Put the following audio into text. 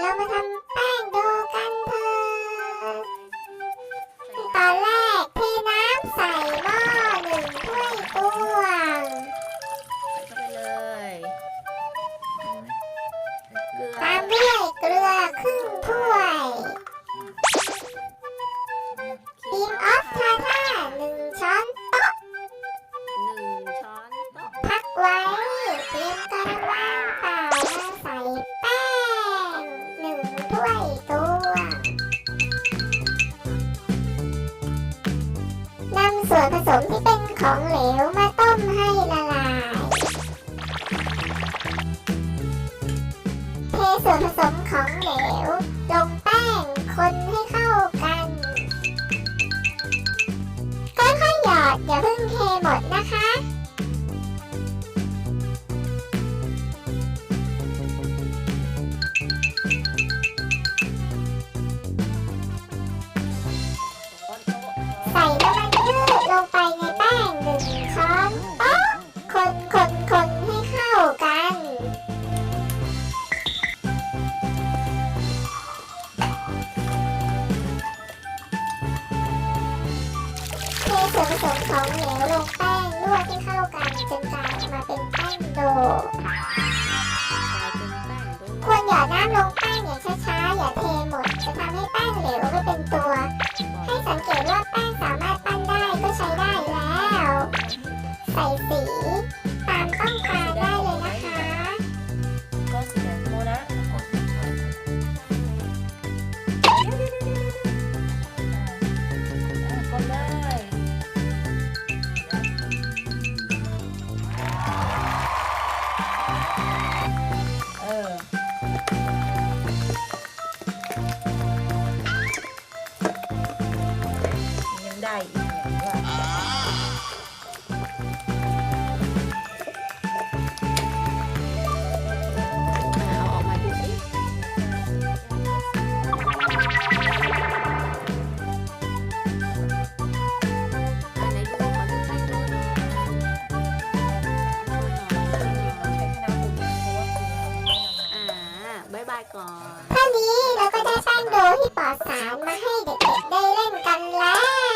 เรามาทำแป้งโดกันเถอะตอนแรกเทน้ำใส่หม้อ1 ถ้วยตวงเข้าไปเลยเกลือ ตามด้วยเกลือครึ่งถ้วยครีมออฟทาท่า1 ช้อนโต๊ะ1 ช้อนโต๊ะพักไว้เตรียมกระมังเปล่ามาใส่แป้ง1 ถ้วยตวงนำส่วนผสมที่เป็นของเหลวมาต้มให้ละลายเทส่วนผสมของเหลวลงแป้งคนให้เข้ากันค่อยๆหยอดอย่าเพิ่งเทหมดนะคะใส่น้ำมันพืชลงไปในแป้ง1 ช้อนโต๊ะคนให้เข้ากันเทส่วนผสมของเหลวลงแป้งนวดให้เข้ากันจนกลายมาเป็นแป้งโดควรหยอดน้ำลงแป้งอย่างช้าๆอย่าเทหมดจะทำให้แป้งเหลวไม่เป็นตัวให้สังเกตว่าแป้งสามารถปั้นได้ก็ใช้ได้แล้วใส่สีตามต้องการได้เลยนะคะก็สีแดงโมนะคนเลยยังได้อีกอย่างว่าเอาออกมาดูสิในดูขอดูแป้งโดหน่อยบ๊ายบายก่อนเท่านี้เราก็ได้แป้งโดที่ปลอดสารมาให้เด็กๆได้เล่นกันแล้ว